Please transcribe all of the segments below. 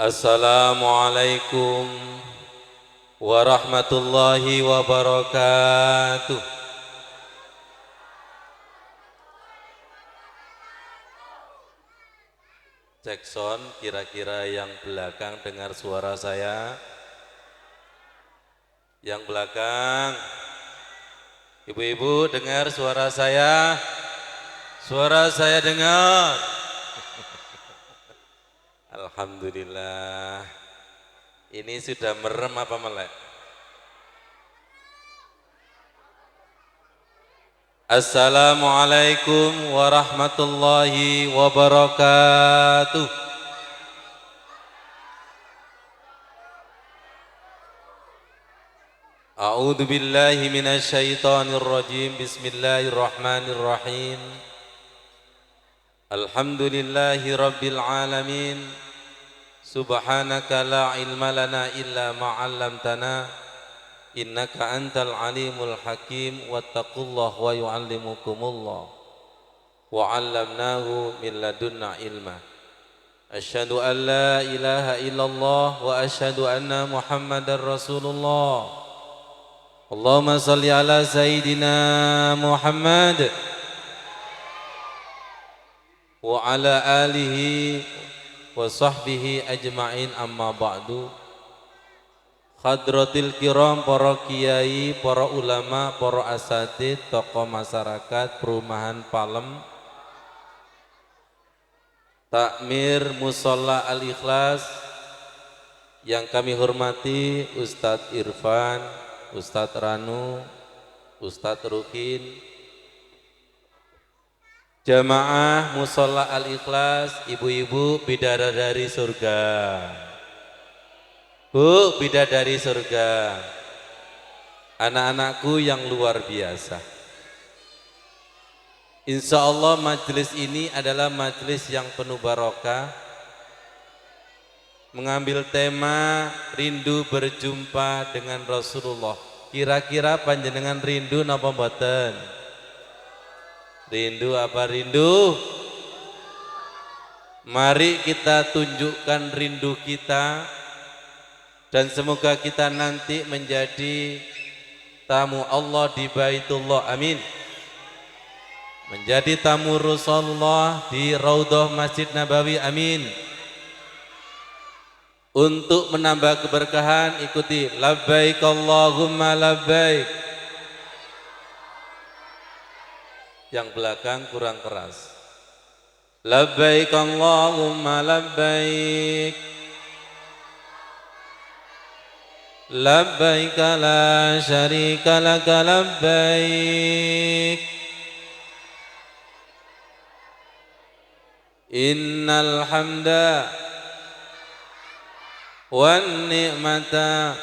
Assalamualaikum warahmatullahi wabarakatuh. Cek sound, kira-kira yang belakang dengar suara saya? Yang belakang, ibu-ibu dengar suara saya? Suara saya dengar. Alhamdulillah. Ini sudah merem apa melek? Assalamualaikum warahmatullahi wabarakatuh. A'udzu billahi minasy syaithanir rajim. Bismillahirrahmanirrahim. Alhamdulillahi rabbil alamin. Subhanaka la ilma lana illa ma 'allamtana. Innaka antal alimul hakim. Wattaqullah wa yu'allimukumullah. Wa 'allamnahu min ladunna ilma. Asyhadu an la ilaha illallah wa asyhadu anna Muhammadar Rasulullah. Allahumma salli ala Sayyidina Muhammad wa ala alihi wa sahbihi ajma'in, amma ba'du. Hadratil kiram, para kiai, para ulama, para asatidz, tokoh masyarakat perumahan Palem, Takmir Musholla Al-Ikhlas yang kami hormati Ustadz Irfan, Ustadz Ranu, Ustadz Rukin, jamaah Musholla Al-Ikhlas, ibu-ibu bidadari surga. Bu, bidadari surga, anak-anakku yang luar biasa. Insya Allah majelis ini adalah majelis yang penuh barokah, mengambil tema rindu berjumpa dengan Rasulullah. Kira-kira panjenengan rindu napa mboten? Rindu apa rindu? Mari kita tunjukkan rindu kita, dan semoga kita nanti menjadi tamu Allah di Baitullah, amin. Menjadi tamu Rasulullah di Raudhah Masjid Nabawi, amin. Untuk menambah keberkahan, ikuti labbaik Allahumma labbaik. Yang belakang kurang keras. Labbaik Allahumma labbaik. Labbaik la syarika laka labbaik. Innal hamda wan ni'mata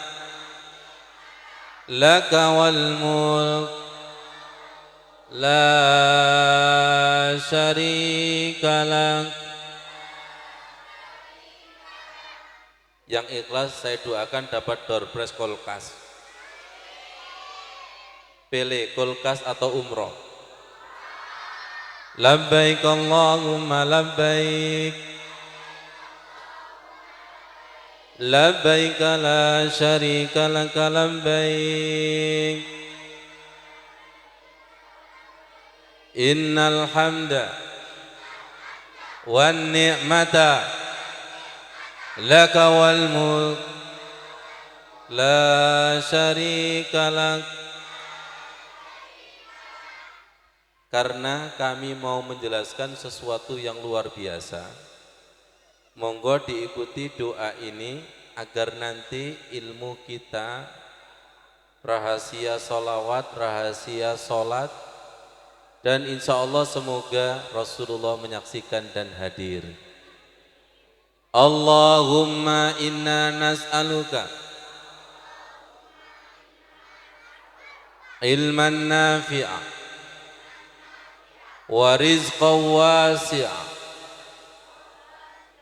laka wal mulk la syarika lak. Yang ikhlas saya doakan dapat door prize kulkas. Pilih kulkas atau umroh. Labbaik Allahumma labbaik. Labbaik la syarika laka labbaik. Innal hamda wan ni'mata laka wal mulk la syarika lak. Karena kami mau menjelaskan sesuatu yang luar biasa, monggo diikuti doa ini agar nanti ilmu kita, rahasia sholawat, rahasia sholat, dan insya Allah semoga Rasulullah menyaksikan dan hadir. Allahumma inna nas'aluka ilman nafi'a wa rizqan wasi'a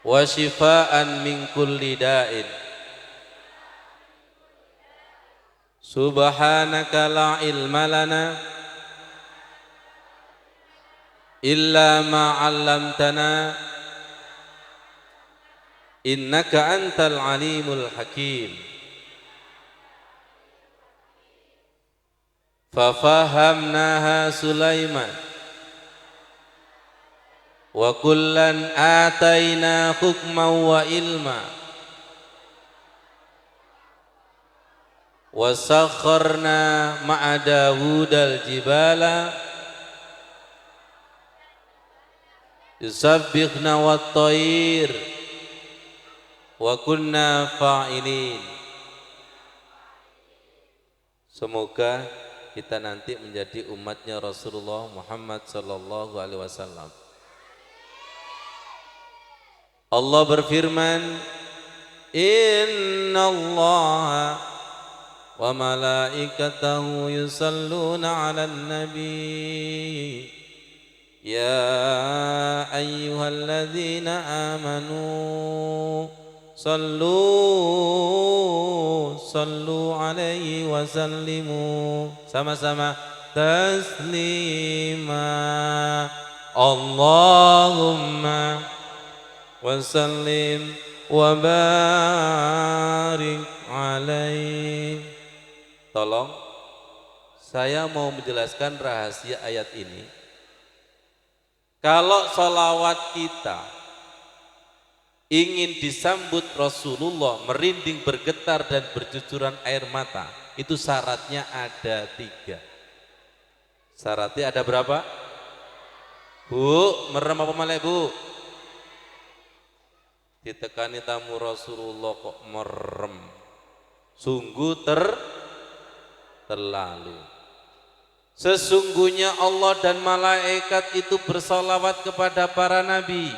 wa shifaan min kulli da'in. Subhanaka la ilma lana illa ma 'allamtana innaka antal alimul hakim. Fafahamnaha Sulaiman wa kullan ataina hukman wa ilma wa sakharna ma'a Dawudal jibala yusabbihna wat thair wa kunna fa'ilin. Semoga kita nanti menjadi umatnya Rasulullah Muhammad sallallahu alaihi wasallam. Allah berfirman, innallaha wa malaikatahu yusalluna 'alan nabi ya ayyuhalladzina amanu sallu alaihi wa sallimu sama-sama taslima. Allahumma wa sallim wa barik alaihi. Tolong, saya mau menjelaskan rahasia ayat ini. Kalau sholawat kita ingin disambut Rasulullah, merinding, bergetar dan bercucuran air mata, itu syaratnya ada 3. Syaratnya ada berapa? Bu, merem apa malah bu? Ditekani tamu Rasulullah kok merem, sungguh terlalu. Sesungguhnya Allah dan malaikat itu bersalawat kepada para nabi.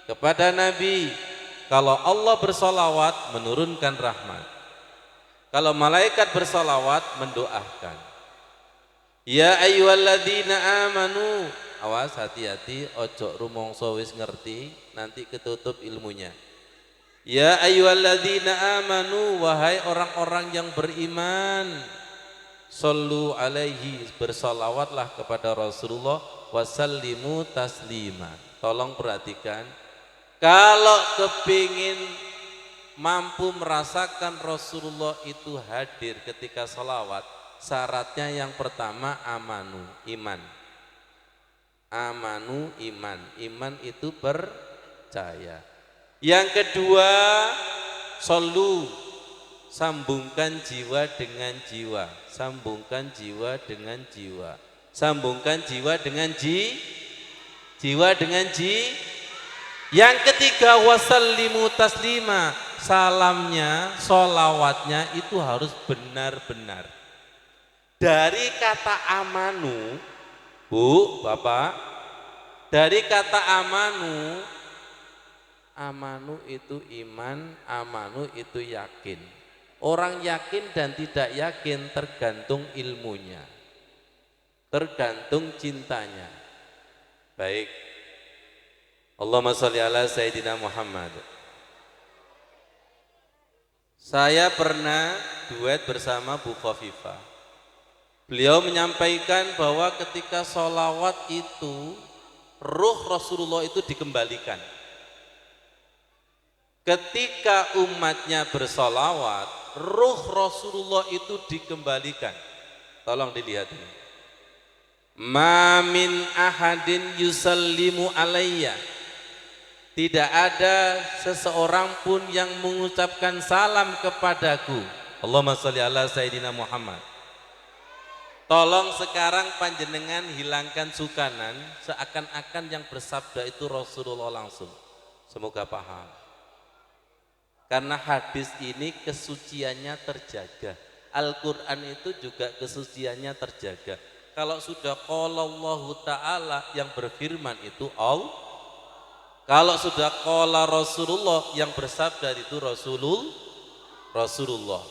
Kepada Nabi, kalau Allah bersalawat menurunkan rahmat, kalau malaikat bersalawat mendoakan. Ya ayyuhalladzina amanu, awas hati-hati, ojo rumongso wis ngerti, nanti ketutup ilmunya. Ya ayyuhalladzina amanu, wahai orang-orang yang beriman, sallu alaihi, bersalawatlah kepada Rasulullah, wasallimu taslima. Tolong perhatikan, kalau kepingin mampu merasakan Rasulullah itu hadir ketika sholawat, syaratnya yang pertama amanu, iman. Amanu, iman. Iman itu percaya. Yang kedua, solu, sambungkan jiwa dengan jiwa. Sambungkan jiwa dengan jiwa. Sambungkan jiwa dengan jiwa dengan Yang ketiga, wasallimu taslima, salamnya, sholawatnya itu harus benar-benar. Dari kata amanu, bu, bapak, dari kata amanu, amanu itu iman, amanu itu yakin. Orang yakin dan tidak yakin tergantung ilmunya, tergantung cintanya. Baik, Allahumma sholli ala Sayyidina Muhammad. Saya pernah duet bersama Bu Khofifah. Beliau menyampaikan bahwa ketika sholawat itu ruh Rasulullah itu dikembalikan. Ketika umatnya bersolawat, ruh Rasulullah itu dikembalikan. Tolong dilihat ini. Ma min ahadin yusallimu alayya, tidak ada seseorang pun yang mengucapkan salam kepadaku. Allahumma sholli ala Sayyidina Muhammad. Tolong sekarang panjenengan hilangkan sukanan, seakan-akan yang bersabda itu Rasulullah langsung. Semoga paham. Karena hadis ini kesuciannya terjaga. Al-Quran itu juga kesuciannya terjaga. Kalau sudah qala Allah Ta'ala yang berfirman itu Allah. Kalau sudah qala Rasulullah yang bersabda itu Rasulullah.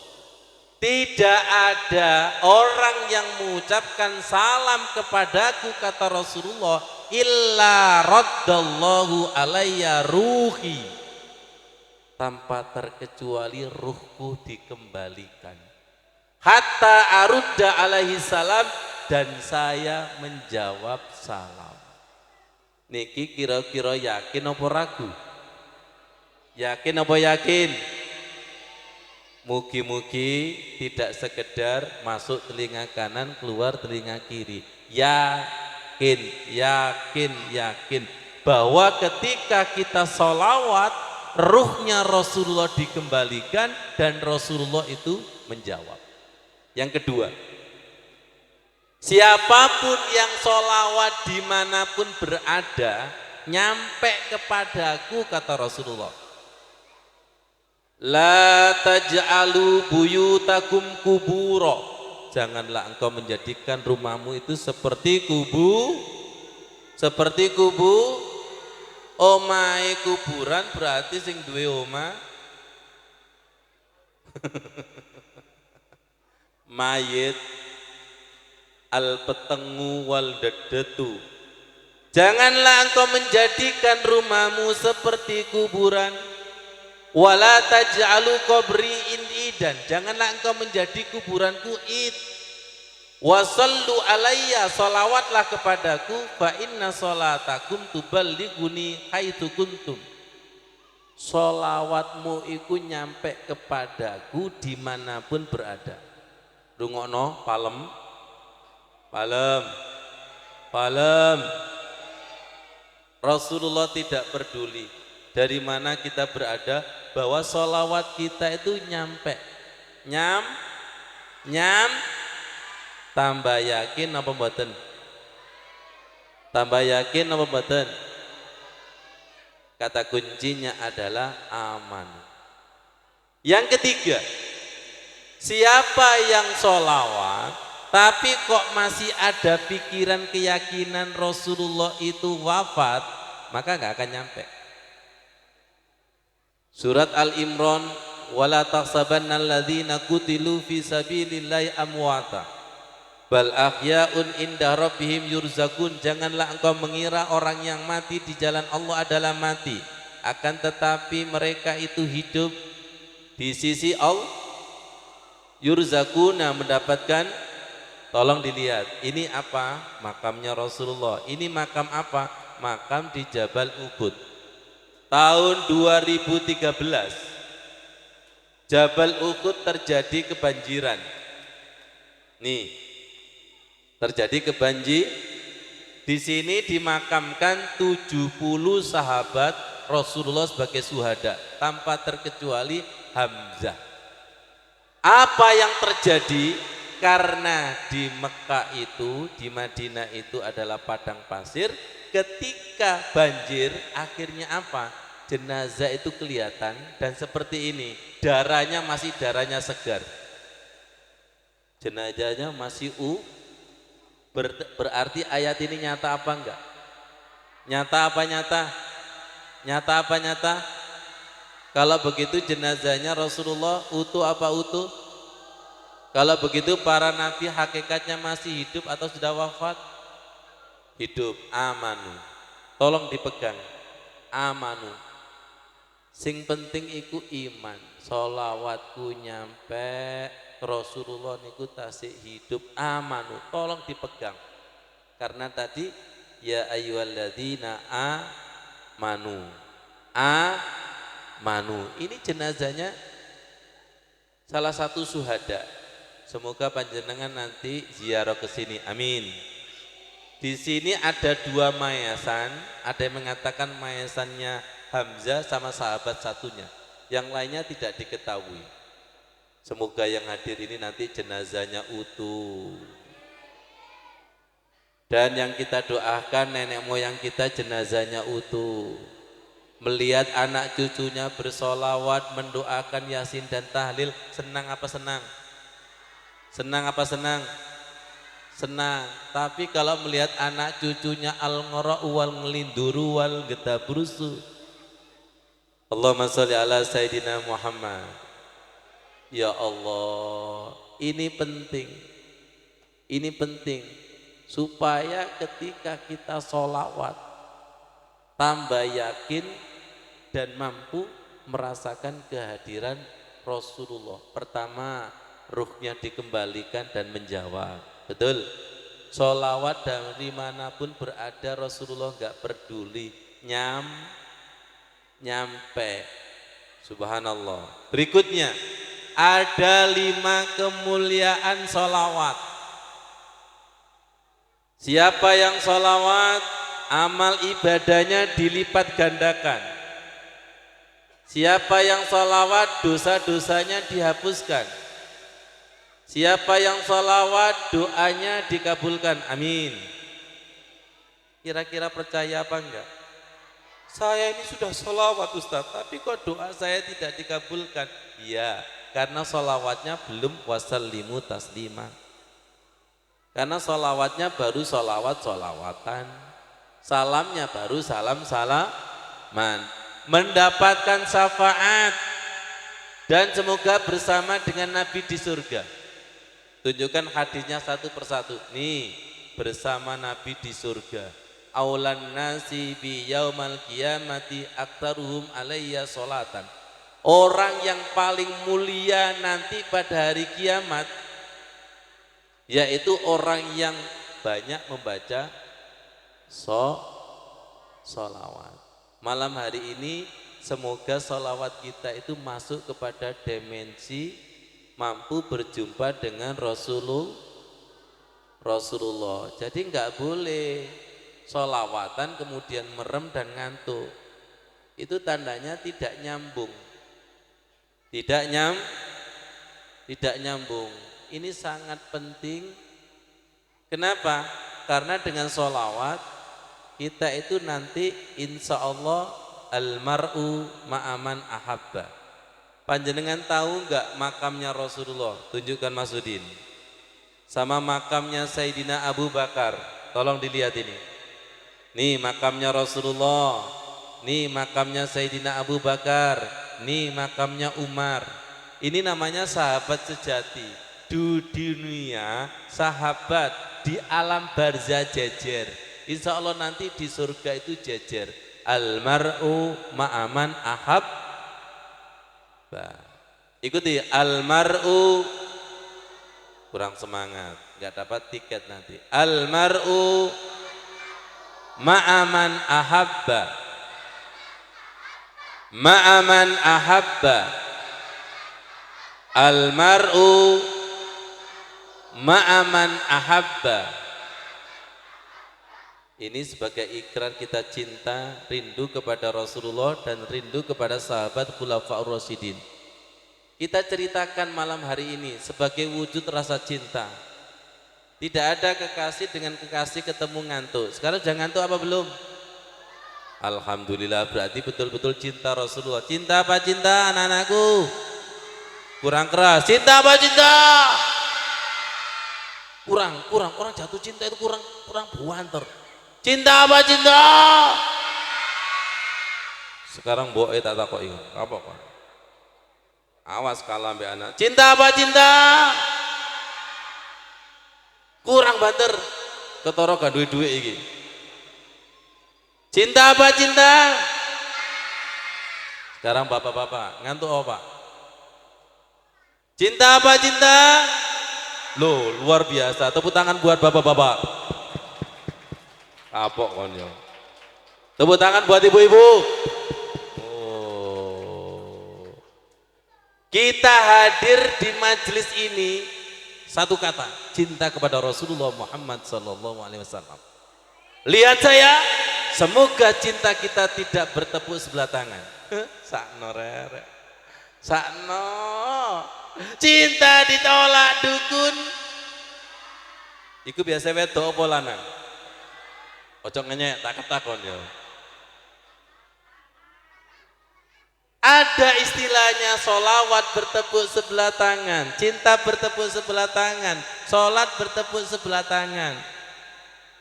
Tidak ada orang yang mengucapkan salam kepadaku, kata Rasulullah, illa raddallahu alayya ruhi, tanpa terkecuali ruhku dikembalikan. Hatta arudda alaihi salam, dan saya menjawab salam. Niki kira-kira yakin apa ragu? Yakin apa yakin? Mugi-mugi tidak sekedar masuk telinga kanan, keluar telinga kiri. Yakin, yakin, yakin bahwa ketika kita sholawat, ruhnya Rasulullah dikembalikan dan Rasulullah itu menjawab. Yang kedua, siapapun yang sholawat dimanapun berada, nyampe kepadaku, kata Rasulullah. La taj'alu buyutakum kuburo. Janganlah engkau menjadikan rumahmu itu seperti kubu. Seperti kubu. Omahe kuburan berarti sing duwe omah mayit al petengu wal dedetu. Janganlah engkau menjadikan rumahmu seperti kuburan. Wala taj'alu qabri idan, janganlah engkau menjadi kuburanku id. Wasallu alayya, salawatlah kepadaku, fa inna salatakum tuballighuni haitsu kuntum. Salawatmu iku nyampe kepadaku dimanapun berada. Rungokno, palem, palem, palem. Rasulullah tidak peduli dari mana kita berada, bahwa sholawat kita itu nyampe. Tambah yakin apa mboten? Tambah yakin apa mboten? Kata kuncinya adalah aman. Yang ketiga, siapa yang sholawat tapi kok masih ada pikiran keyakinan Rasulullah itu wafat, maka gak akan nyampe. Surat Al-Imran, wala tahsabanna alladzina qutilu fi sabilillahi amwata bal ahya'un inda rabbihim yurzaqun. Janganlah engkau mengira orang yang mati di jalan Allah adalah mati, akan tetapi mereka itu hidup di sisi Allah. Yurzaquna, mendapatkan. Tolong dilihat, ini apa? Makamnya Rasulullah. Ini makam apa? Makam di Jabal Uhud. Tahun 2013 Jabal Uhud terjadi kebanjiran. Nih, terjadi kebanjir. Di sini dimakamkan 70 sahabat Rasulullah sebagai syuhada tanpa terkecuali Hamzah. Apa yang terjadi? Karena di Mekah itu, di Madinah itu adalah padang pasir. Ketika banjir, akhirnya apa? Jenazah itu kelihatan dan seperti ini, darahnya masih darahnya segar. Jenazahnya masih berarti ayat ini nyata apa enggak? Nyata apa nyata? Nyata apa nyata? Kalau begitu jenazahnya Rasulullah utuh apa utuh? Kalau begitu para nabi hakikatnya masih hidup atau sudah wafat? Hidup. Amanu, tolong dipegang. Amanu, sing penting iku iman. Sholawatku nyampe, Rasulullah niku tasik hidup. Amanu, tolong dipegang. Karena tadi ya ayyuhalladzina amanu, amanu, ini jenazahnya salah satu syuhada. Semoga panjenengan nanti ziarah ke sini. Amin. Di sini ada 2 mayasan, ada yang mengatakan mayasannya Hamzah sama sahabat satunya, yang lainnya tidak diketahui. Semoga yang hadir ini nanti jenazahnya utuh. Dan yang kita doakan nenek moyang kita jenazahnya utuh. Melihat anak cucunya bersolawat, mendoakan yasin dan tahlil, senang apa senang? Senang apa senang? Senang. Tapi kalau melihat anak cucunya al-ngora'u wal ngelinduru wal getabrusu, Allahumma sholli ala Sayyidina Muhammad. Ya Allah, ini penting. Ini penting supaya ketika kita sholawat tambah yakin dan mampu merasakan kehadiran Rasulullah. Pertama, ruhnya dikembalikan dan menjawab. Betul. Sholawat dari manapun berada Rasulullah nggak peduli, nyampe. Subhanallah. Berikutnya, ada 5 kemuliaan sholawat. Siapa yang sholawat, amal ibadahnya dilipat gandakan. Siapa yang sholawat, dosa-dosanya dihapuskan. Siapa yang sholawat, doanya dikabulkan. Amin. Kira-kira percaya apa enggak? Saya ini sudah sholawat Ustaz, tapi kok doa saya tidak dikabulkan? Iya, karena sholawatnya belum wasallimu taslima. Karena sholawatnya baru sholawatan, salamnya baru salaman. Mendapatkan syafaat dan semoga bersama dengan Nabi di surga. Tunjukkan hadisnya satu persatu. Nih, bersama Nabi di surga. Aulan nasi bi yaumal qiyamati aktaruhum alayya sholatan. Orang yang paling mulia nanti pada hari kiamat yaitu orang yang banyak membaca sholawat. Malam hari ini semoga sholawat kita itu masuk kepada dimensi mampu berjumpa dengan Rasulullah. Jadi enggak boleh sholawatan kemudian merem dan ngantuk. Itu tandanya tidak nyambung. Tidak nyambung. Ini sangat penting. Kenapa? Karena dengan sholawat kita itu nanti insya Allah almar'u ma'aman ahabba. Panjenengan tahu enggak makamnya Rasulullah? Tunjukkan Mas Udin. Sama makamnya Sayyidina Abu Bakar. Tolong dilihat ini. Nih makamnya Rasulullah. Nih makamnya Sayyidina Abu Bakar. Nih makamnya Umar. Ini namanya sahabat sejati. Di dunia sahabat, di alam barzah jejer. Insya Allah nanti di surga itu jejer. Almar'u ma'aman ahab. Ikuti, almar'u, kurang semangat, nggak dapat tiket nanti. Almar'u ma'aman ahabba. Ma'aman ahabba. Almar'u ma'aman ahabba. Ini sebagai ikrar kita cinta, rindu kepada Rasulullah dan rindu kepada sahabat Khulafaur Rasyidin. Kita ceritakan malam hari ini sebagai wujud rasa cinta. Tidak ada kekasih dengan kekasih ketemu ngantuk. Sekarang sudah ngantuk apa belum? Alhamdulillah, berarti betul-betul cinta Rasulullah. Cinta apa cinta anak-anakku? Kurang keras. Cinta apa cinta? Kurang. Orang jatuh cinta itu kurang buanter. Cinta apa cinta? Sekarang boe tak takoki. Apa kok? Awas kalah mbek anak. Cinta apa cinta? Kurang banter. Ketara gak duwe-duwe iki. Cinta apa cinta? Sekarang bapak-bapak ngantuk apa? Cinta apa cinta? Loh, luar biasa. Tepuk tangan buat bapak-bapak. Kapok kon yo. Tepuk tangan buat ibu-ibu. Oh. Kita hadir di majelis ini satu kata, cinta kepada Rasulullah Muhammad sallallahu alaihi wasallam. Lihat saya, semoga cinta kita tidak bertepuk sebelah tangan. Sakno rere. Sakno. Cinta ditolak dukun. Iku biasa wedok apa lanang? Ojo ngenyek tak ketakon ya. Ada istilahnya sholawat bertepuk sebelah tangan, cinta bertepuk sebelah tangan, sholat bertepuk sebelah tangan.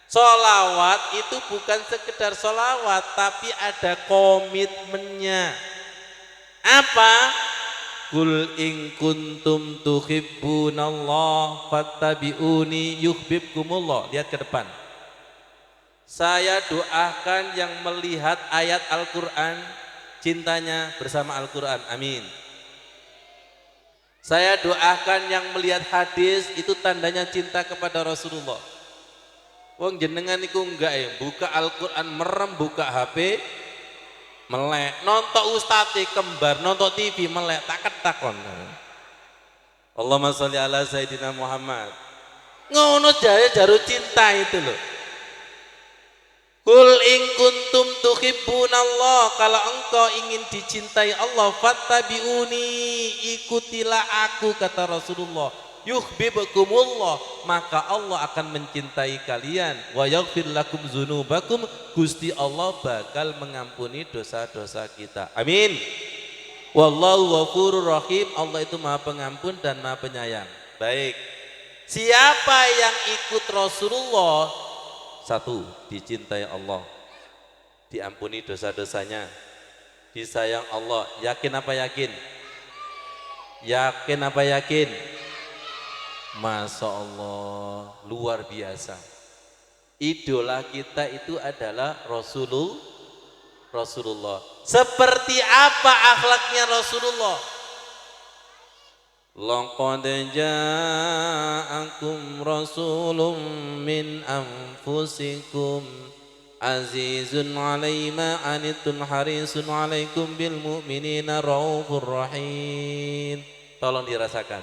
Sholawat itu bukan sekedar sholawat, tapi ada komitmennya. Apa? Kul in kuntum tuhibbunallah fattabi'uni yuhibbukumullah. Lihat ke depan. Saya doakan yang melihat ayat Al-Quran cintanya bersama Al-Quran, amin. Saya doakan yang melihat hadis itu tandanya cinta kepada Rasulullah. Wong jenengan iku enggak ya, buka Al-Quran merem, buka HP melek, nonton ustadz kembar, nonton TV melek, tak ketakon. Allahumma sholli ala Sayyidina Muhammad. Ngono jaya jaru cinta itu loh. Kul in kuntum tuhibbunallah, kalau engkau ingin dicintai Allah, fattabi'uni, ikutilah aku, kata Rasulullah. Yuhibbukumullah, maka Allah akan mencintai kalian. Wa yaghfir lakum dzunubakum, Gusti Allah bakal mengampuni dosa-dosa kita. Amin. Wallahu ghafurur rahim, Allah itu Maha Pengampun dan Maha Penyayang. Baik. Siapa yang ikut Rasulullah, satu, dicintai Allah, diampuni dosa-dosanya, disayang Allah. Yakin apa yakin? Yakin apa yakin? Masya Allah, luar biasa. Idola kita itu adalah Rasulullah. Seperti apa akhlaknya Rasulullah? Laqad ja'akum rasulun min anfusikum azizun 'alaihi ma anittum harisun 'alaikum bil mu'minina raufur rahim. Tolong dirasakan.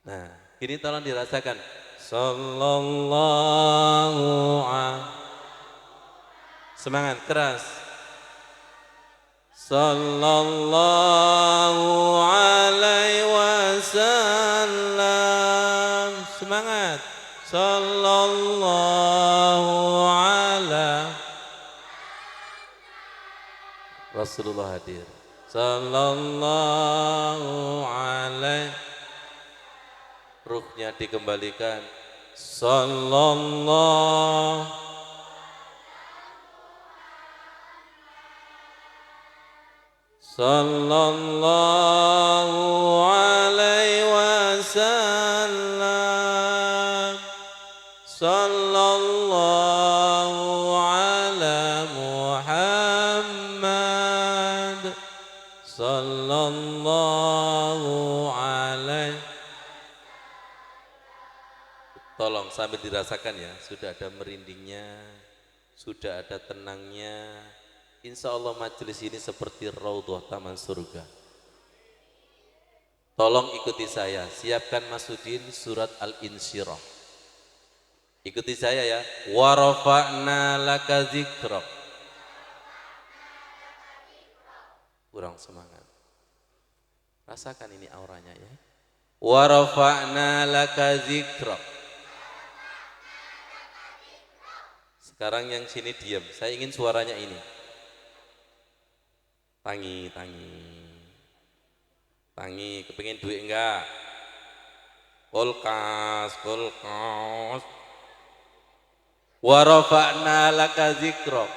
Nah, ini tolong dirasakan. Sallallahu alaihi. Semangat keras. Sallallahu alaihi wasallam. Semangat. Sallallahu ala Rasulullah hadir. Sallallahu alaihi. Ruhnya dikembalikan. Sallallahu alaihi wasallam. Sallallahu ala Muhammad. Sallallahu alaihi. Tolong sambil dirasakan ya, sudah ada merindingnya, sudah ada tenangnya. Insya Allah majelis ini seperti raudhah taman surga. Tolong ikuti saya, siapkan Masudin surat Al-Insyirah. Ikuti saya ya. Wa rafa'na laka dzikrak. Kurang semangat. Rasakan ini auranya ya. Wa rafa'na laka dzikrak. Sekarang yang sini diam, saya ingin suaranya ini. Tangi, kepingin duit enggak? Kulkas. Wa rafa'na laka dzikrak.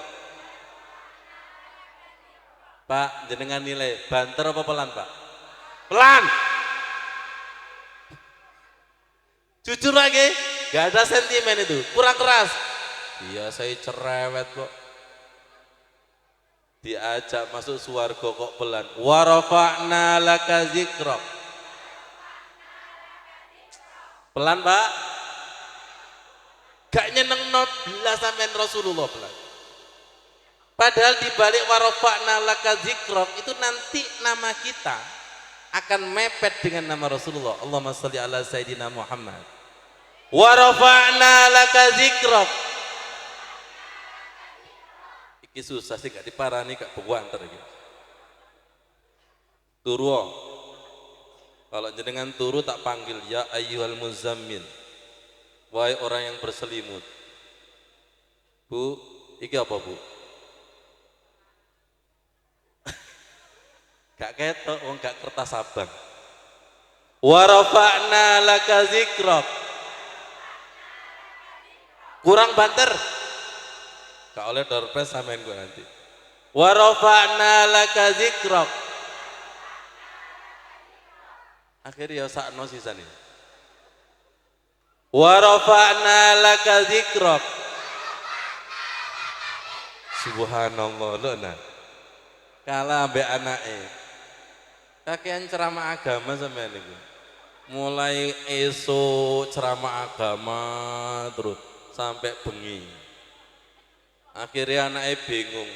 Pak, jenengan nilai banter apa pelan, Pak? Pelan. Jujur lagi, gak ada sentimen itu, kurang keras. Iya, saya cerewet kok. Diajak masuk swarga kok pelan. Wa rafa'na laka dzikrak. Pelan, Pak. Gak nyenengno belas sampean Rasulullah pelan. Padahal di balik wa rafa'na laka dzikrak itu nanti nama kita akan mepet dengan nama Rasulullah. Allahumma sholli ala Sayyidina Muhammad. Wa rafa'na laka dzikrak. Iki susah sih, gak diparani, gak bewanter gitu. Turu. Kalau jenengan turu tak panggil ya ayyuhal muzammil. Wahai orang yang berselimut. Bu, iki apa, Bu? Gak ketok, wong gak kertas abang. Wa rafa'na laka dzikrak. Kurang banter. Gak oleh doorpress samain gue nanti. Wa rafa'na laka dzikrak. Akhirnya ya sakno sisane. Wa rafa'na laka dzikrak. Subhanallah lho nah. Kalah ambek anake. Kakean ceramah agama sampean niku. Mulai esok ceramah agama terus sampai bengi. Akhirnya anaknya bingung,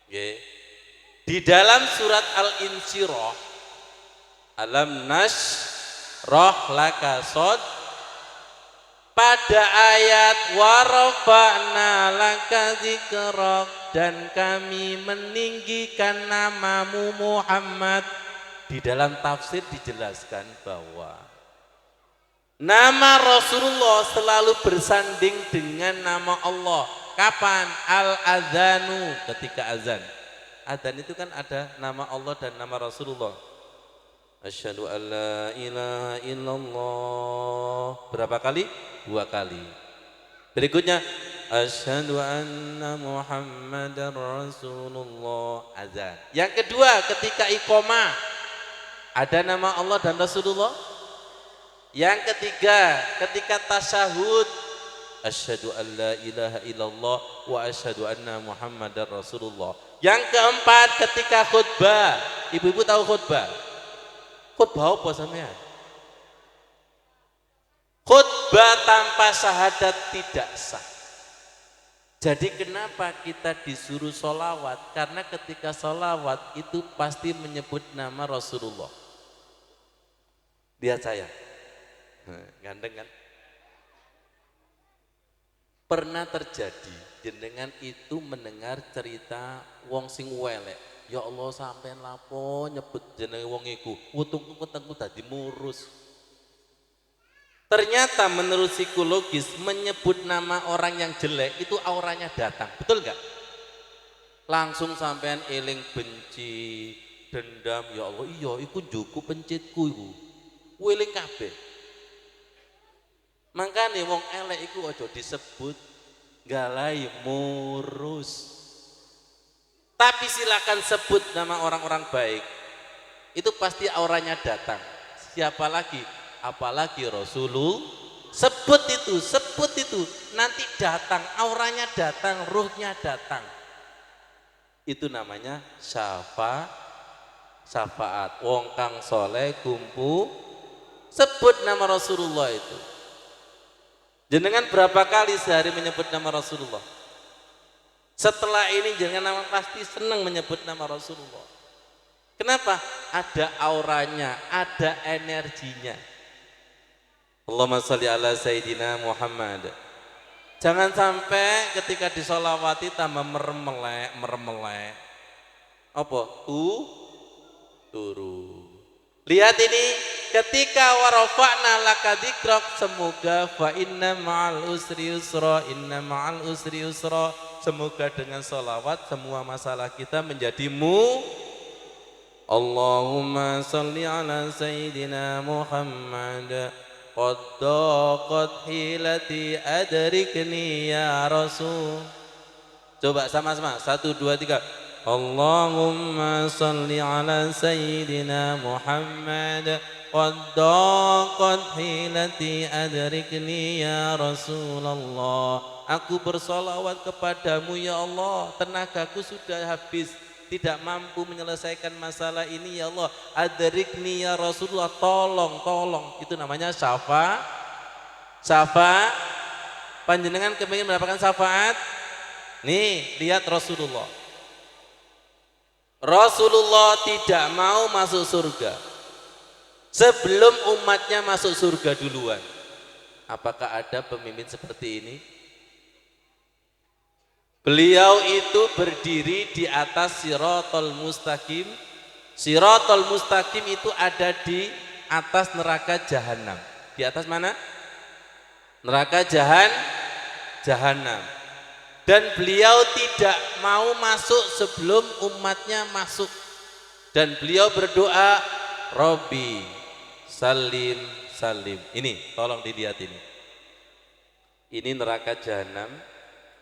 Nggih. Di dalam surat Al-Insyirah, alam nashrah laka pada ayat warafa'na laka dzikrak, dan kami meninggikan namamu Muhammad. Di dalam tafsir dijelaskan bahwa nama Rasulullah selalu bersanding dengan nama Allah. Kapan? Al-adzanu, ketika azan. Adzan itu kan ada nama Allah dan nama Rasulullah. Asyhadu an la ilaha illallah. Berapa kali? 2 kali. Berikutnya asyhadu anna Muhammadar Rasulullah, azan. Yang kedua ketika iqamah ada nama Allah dan Rasulullah. Yang ketiga ketika tasyahud asyhadu an la ilaha illallah wa asyhadu anna Muhammadar Rasulullah. Yang keempat ketika khutbah. Ibu-ibu tahu khutbah? Khutbah apa sampean? Khutbah tanpa syahadat tidak sah. Jadi kenapa kita disuruh sholawat? Karena ketika sholawat itu pasti menyebut nama Rasulullah. Lihat saya, ganteng kan? Pernah terjadi jenengan itu mendengar cerita wong sing welek. Ya Allah sampean lapo nyebut jenenge wong iku, wetengku ketengku dadi murus. Ternyata menurut psikologis menyebut nama orang yang jelek itu auranya datang, betul nggak? Langsung sampean eling benci, dendam, ya Allah iya iku njuku pencitku iku. Eling kabeh. Makanya wong elek iku aja disebut galai murus. Tapi silakan sebut nama orang-orang baik. Itu pasti auranya datang. Siapa lagi? Apalagi Rasulullah. Sebut itu. Nanti datang, auranya datang, ruhnya datang. Itu namanya syafaat. Wong kang soleh kumpu sebut nama Rasulullah itu. Jenengan berapa kali sehari menyebut nama Rasulullah? Setelah ini jenengan pasti senang menyebut nama Rasulullah. Kenapa? Ada auranya, ada energinya. Allahumma sholli ala Sayyidina Muhammad. Jangan sampai ketika disolawati tambah meremelek. Apa? Turu. Lihat ini, ketika warafa'na laka dzikrak, semoga fa inna ma'al usri yusra, semoga dengan sholawat semua masalah kita menjadi Allahumma sholli ala Sayyidina Muhammad. Qad daqat hilati adrikni ya Rasul. Coba sama-sama, 1, 2, 3. Allahumma salli ala Sayyidina Muhammad. Qad daqat hilati adrikni ya Rasulullah. Aku bersolawat kepadamu ya Allah, tenagaku sudah habis, tidak mampu menyelesaikan masalah ini ya Allah. Adrikni ya Rasulullah, tolong. Itu namanya syafaat. Panjenengan kepingin mendapatkan syafaat? Nih, lihat Rasulullah. Rasulullah tidak mau masuk surga sebelum umatnya masuk surga duluan. Apakah ada pemimpin seperti ini? Beliau itu berdiri di atas Siratal Mustaqim. Siratal Mustaqim itu ada di atas neraka Jahanam. Di atas mana? Neraka Jahanam. Dan beliau tidak mau masuk sebelum umatnya masuk. Dan beliau berdoa, Robbi salim. Ini tolong dilihat ini. Ini neraka Jahanam.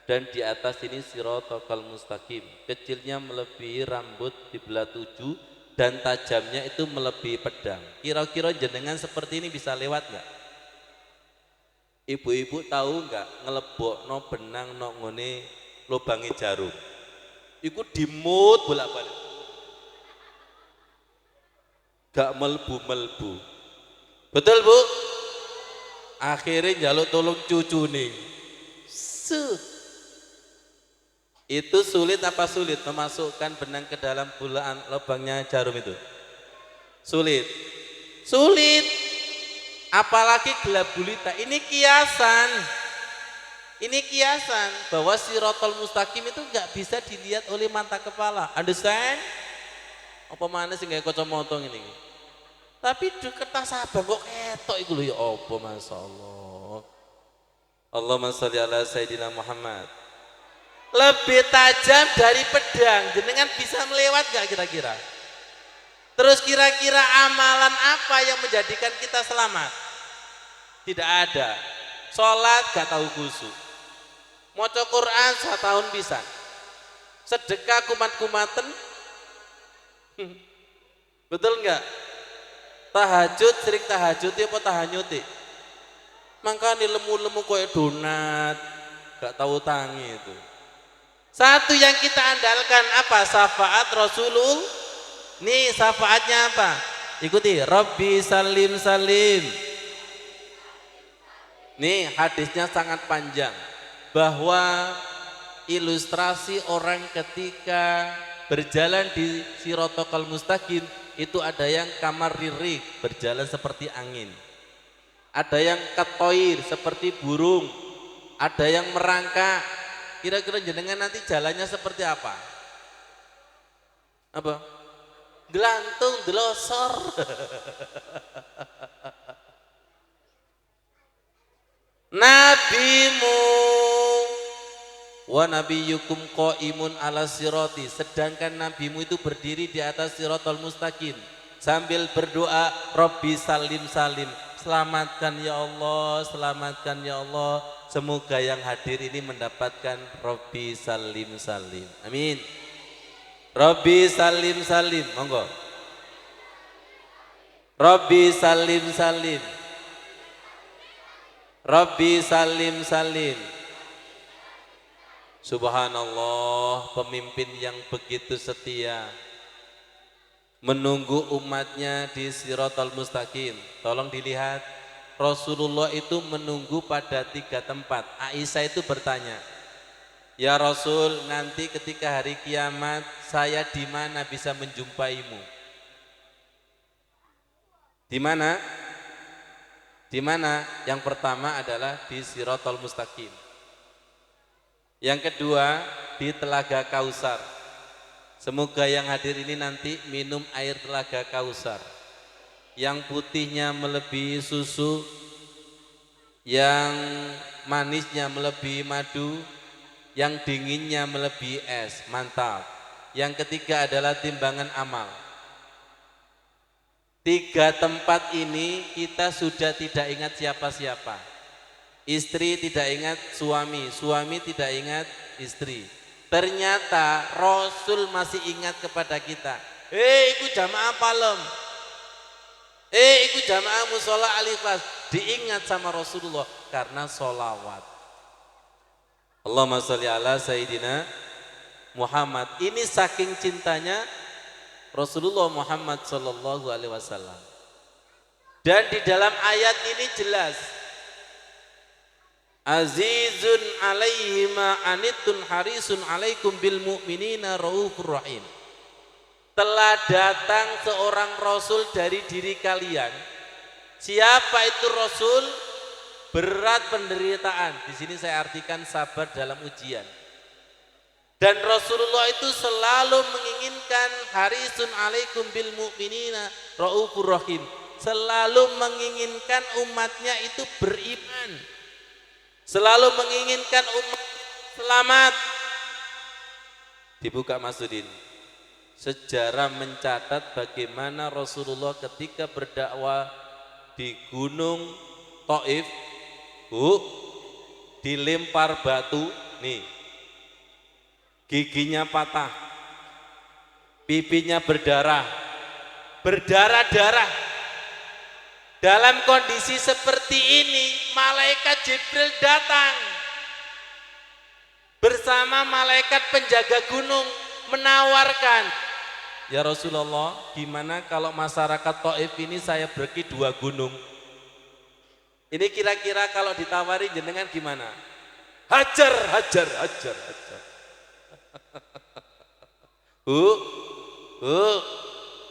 Dan di atas ini Siratal Mustaqim. Kecilnya melebihi rambut di belah 7 dan tajamnya itu melebihi pedang. Kira-kira jenengan seperti ini bisa lewat nggak? Ibu-ibu tahu nggak ngelebokno benang nok ngene lubangi jarum? Iku dimut bolak-balik. Gak melbu. Betul Bu? Akhirnya njaluk tolong cucu nih. Itu sulit apa sulit memasukkan benang ke dalam bulaan lubangnya jarum itu? Sulit. Sulit. Apalagi gelap gulita. Ini kiasan. Ini kiasan bahwa sirotol mustaqim itu nggak bisa dilihat oleh mata kepala. Understand? Apa mana sih nggak kacamata ini? Tapi di kertas abang kok ketok itu loh ya apa masya Allah. Allahumma sholli ala Sayyidina Muhammad. Lebih tajam dari pedang. Jenengan bisa melewat gak kira-kira? Terus kira-kira amalan apa yang menjadikan kita selamat? Tidak ada. Sholat gak tahu khusyuk. Maca Quran 1 tahun bisa. Sedekah kumat-kumaten. Betul enggak? Tahajud sering tahajud apa tahanyuti? Makanya lemu-lemu kayak donat, gak tahu tangi itu. Satu yang kita andalkan apa? Syafaat Rasulullah. Nih syafaatnya apa? Ikuti. Rabbi salim salim. Nih hadisnya sangat panjang. Bahwa ilustrasi orang ketika berjalan di Sirotokal Mustaqim itu ada yang kamar ririk, berjalan seperti angin. Ada yang ketoir seperti burung. Ada yang merangkak. Kira-kira jenengan nanti jalannya seperti apa? Apa? Gelantung, delosor. Nabimu wa nabiyyukum qaimun ala sirati, sedangkan nabimu itu berdiri di atas siratal mustaqim sambil berdoa Rabbi salim salim, selamatkan ya Allah, selamatkan ya Allah. Semoga yang hadir ini mendapatkan Rabbi salim salim. Amin. Rabbi salim salim, monggo. Rabbi salim salim. Rabbi salim salim. Subhanallah, pemimpin yang begitu setia menunggu umatnya di Siratal Mustaqim. Tolong dilihat, Rasulullah itu menunggu pada 3 tempat. Aisyah itu bertanya, ya Rasul, nanti ketika hari kiamat saya di mana bisa menjumpaimu? Di mana? Di mana? Yang pertama adalah di Siratal Mustaqim. Yang kedua di Telaga Kausar. Semoga yang hadir ini nanti minum air Telaga Kausar. Yang putihnya melebihi susu, yang manisnya melebihi madu, yang dinginnya melebihi es. Mantap. Yang ketiga adalah timbangan amal. 3 tempat ini kita sudah tidak ingat siapa-siapa. Istri tidak ingat suami, suami tidak ingat istri. Ternyata Rasul masih ingat kepada kita. Iku jamaah palem. Iku jamaah musola al-ikhlas. Diingat sama Rasulullah karena sholawat. Allahumma sholli ala Sayyidina Muhammad. Ini saking cintanya Rasulullah Muhammad sallallahu alaihi wasallam. Dan di dalam ayat ini jelas, azizun alaihi ma anitun harisun alaikum bil mu'minina raufur rahim. Telah datang seorang rasul dari diri kalian. Siapa itu rasul? Berat penderitaan. Di sini saya artikan sabar dalam ujian. Dan Rasulullah itu selalu menginginkan harisun alaikum bil mu'minina raufur rahim. Selalu menginginkan umatnya itu beriman. Selalu menginginkan umat selamat. Dibuka Mas Udin. Sejarah mencatat bagaimana Rasulullah ketika berdakwah di Gunung Thaif, dilempar batu, nih. Giginya patah, pipinya berdarah, berdarah-darah. Dalam kondisi seperti ini, malaikat Jibril datang bersama malaikat penjaga gunung menawarkan, ya Rasulullah, gimana kalau masyarakat Thaif ini saya pergi 2 gunung? Ini kira-kira kalau ditawari jenengan gimana? Hajar, hajar, hajar, hajar. Bu, bu,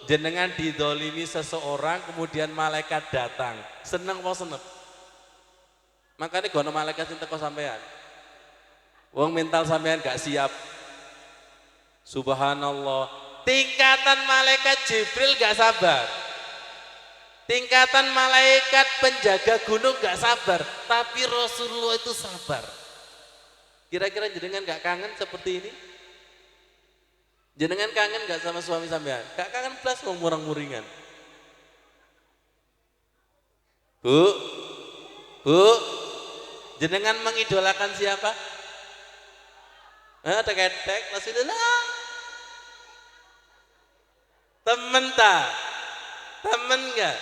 jenengan didolimi seseorang kemudian malaikat datang, seneng apa seneng? Makanya gono malaikat yang teko sampean. Wong mental sampean gak siap. Subhanallah, tingkatan malaikat Jibril gak sabar, tingkatan malaikat penjaga gunung gak sabar, tapi Rasulullah itu sabar. Kira-kira jenengan gak kangen seperti ini? Jenengan kangen gak sama suami sampean? Gak kangen plus wong murang-muringan. Bu, bu, jenengan mengidolakan siapa? Tek-tek, Rasulullah. Temen tak? Temen gak?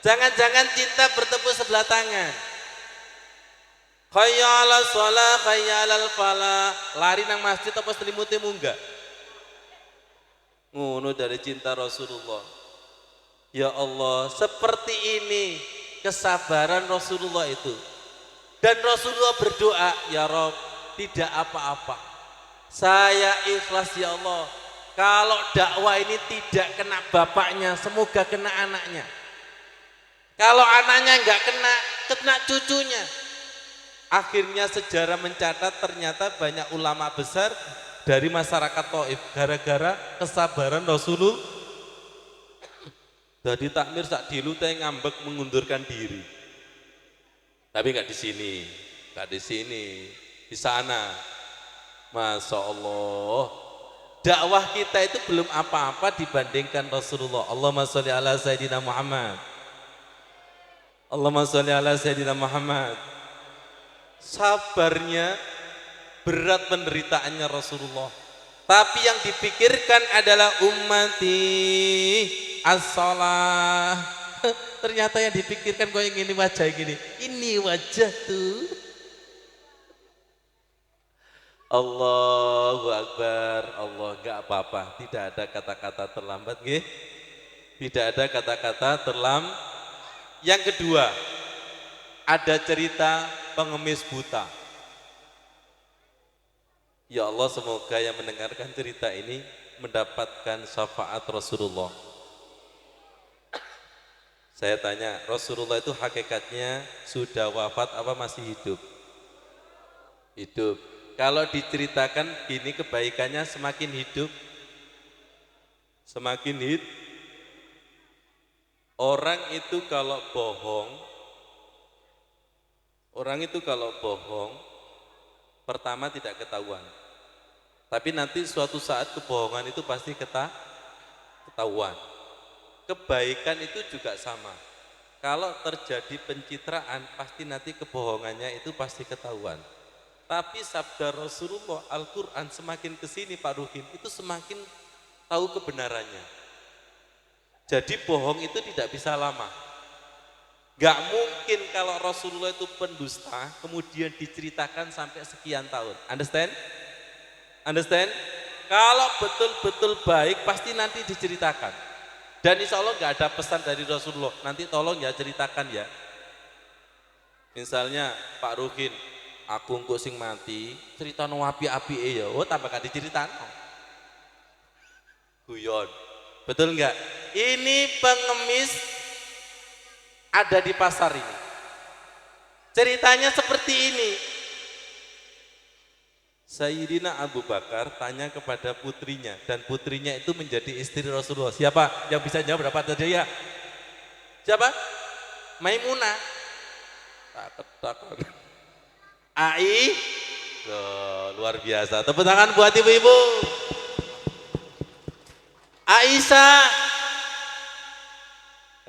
Jangan-jangan cinta bertepuk sebelah tangan. Hayya 'alal shalah, hayya 'alal falah. Lari nang masjid apa selimute munggah? Ngono dari cinta Rasulullah. Ya Allah, seperti ini kesabaran Rasulullah itu. Dan Rasulullah berdoa, ya Rob, tidak apa-apa. Saya ikhlas ya Allah. Kalau dakwah ini tidak kena bapaknya, semoga kena anaknya. Kalau anaknya enggak kena, kena cucunya. Akhirnya sejarah mencatat ternyata banyak ulama besar dari masyarakat Thaif gara-gara kesabaran Rasulullah. Jadi takmir sak dilu teh ngambek mengundurkan diri. Tapi enggak di sini, enggak di sini, di sana. Masya Allah, dakwah kita itu belum apa-apa dibandingkan Rasulullah. Allahumma sholli ala Sayyidina Muhammad. Allahumma sholli ala Sayyidina Muhammad. Sabarnya berat penderitaannya Rasulullah, tapi yang dipikirkan adalah ummati as-shalah. Ternyata yang dipikirkan kok yang ini wajah gini, ini wajah tuh. Allahu Akbar, Allah, enggak apa-apa, tidak ada kata-kata terlambat, nggih. Tidak ada kata-kata terlambat. Yang kedua, ada cerita pengemis buta. Ya Allah, semoga yang mendengarkan cerita ini mendapatkan syafaat Rasulullah. Saya tanya, Rasulullah itu hakikatnya sudah wafat apa masih hidup? Hidup. Kalau diceritakan gini kebaikannya semakin hidup, semakin hidup. Orang itu kalau bohong, pertama tidak ketahuan. Tapi nanti suatu saat kebohongan itu pasti ketahuan. Kebaikan itu juga sama. Kalau terjadi pencitraan, pasti nanti kebohongannya itu pasti ketahuan. Tapi sabda Rasulullah, Al-Quran semakin kesini Pak Ruhin, itu semakin tahu kebenarannya. Jadi bohong itu tidak bisa lama. Gak mungkin kalau Rasulullah itu pendusta, kemudian diceritakan sampai sekian tahun. Understand? Understand? Kalau betul-betul baik, pasti nanti diceritakan. Dan insya Allah gak ada pesan dari Rasulullah, nanti tolong ya ceritakan ya. Misalnya Pak Ruhin, aku engko sing mati, cerita no api-api ya, oh tambah gak diceritakan. Guyon, betul enggak? Ini pengemis ada di pasar ini. Ceritanya seperti ini. Sayyidina Abu Bakar tanya kepada putrinya, dan putrinya itu menjadi istri Rasulullah. Siapa yang bisa jawab? Berapa tadi ya? Siapa? Maimunah. Tak. Ai, luar biasa. Tepuk tangan buat ibu-ibu. Aisyah.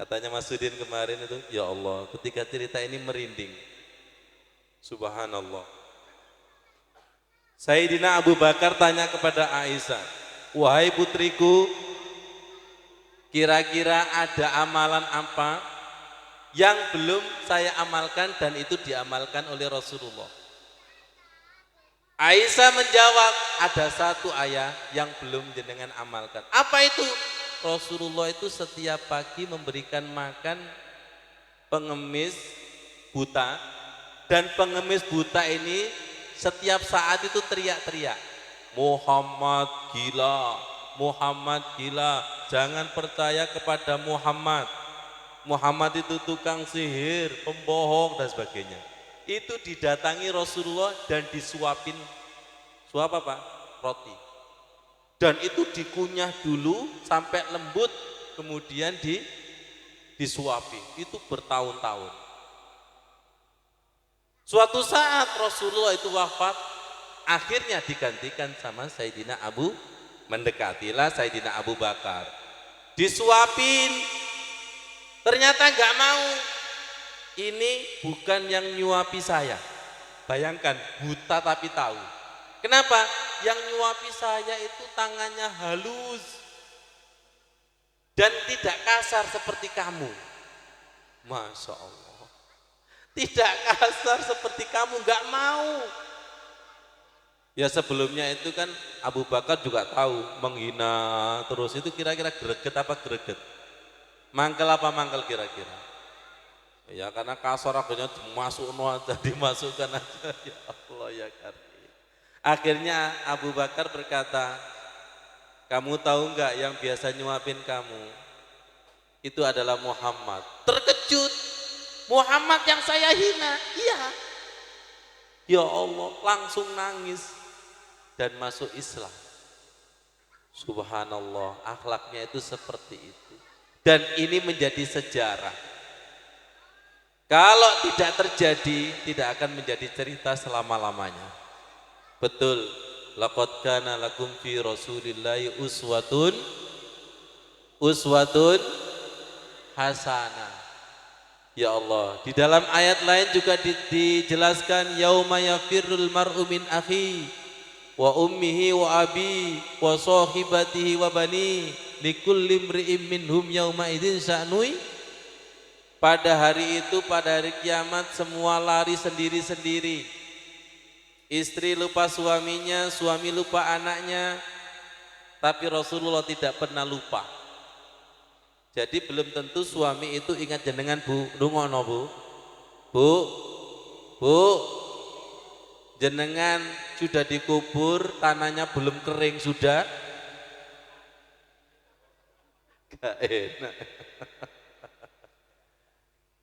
Katanya Mas Sudin kemarin itu, ya Allah, ketika cerita ini merinding. Subhanallah. Sayyidina Abu Bakar tanya kepada Aisyah, wahai putriku, kira-kira ada amalan apa yang belum saya amalkan dan itu diamalkan oleh Rasulullah? Aisyah menjawab, ada satu ayat yang belum jenengan amalkan. Apa itu? Rasulullah itu setiap pagi memberikan makan pengemis buta, dan pengemis buta ini setiap saat itu teriak-teriak, Muhammad gila, Muhammad gila, jangan percaya kepada Muhammad. Muhammad itu tukang sihir, pembohong dan sebagainya. Itu didatangi Rasulullah dan disuapin, suap apa? Roti. Dan itu dikunyah dulu sampai lembut, kemudian disuapi. Itu bertahun-tahun. Suatu saat Rasulullah itu wafat, akhirnya digantikan sama Sayyidina Abu, mendekatilah Sayyidina Abu Bakar. Disuapin, ternyata nggak mau. Ini bukan yang nyuapi saya. Bayangkan, buta tapi tahu. Kenapa? Yang nyuapi saya itu tangannya halus dan tidak kasar seperti kamu. Masya Allah. Tidak kasar seperti kamu, nggak mau. Ya sebelumnya itu kan Abu Bakar juga tahu menghina terus, itu kira-kira greget apa greget? Mangkel apa mangkel kira-kira? Ya karena kasar akhirnya dimasukkan aja. Ya Allah ya Karim. Akhirnya Abu Bakar berkata, kamu tahu nggak yang biasa nyuapin kamu? Itu adalah Muhammad. Terkejut. Muhammad yang saya hina, iya. Ya Allah, langsung nangis dan masuk Islam. Subhanallah, akhlaknya itu seperti itu. Dan ini menjadi sejarah. Kalau tidak terjadi, tidak akan menjadi cerita selama-lamanya. Betul, laqad kana lakum fi Rasulillahi uswatun hasanah. Ya Allah, di dalam ayat lain juga dijelaskan yauma yafirrul mar'u min akhi wa ummihi wa abi wa sahibatihi wa bani likulli imri'im minhum yauma idzin sya'nui. Pada hari itu, pada hari kiamat, semua lari sendiri-sendiri. Istri lupa suaminya, suami lupa anaknya, tapi Rasulullah tidak pernah lupa. Jadi belum tentu suami itu ingat jenengan bu, rungono bu, jenengan sudah dikubur, tanahnya belum kering sudah, gak enak.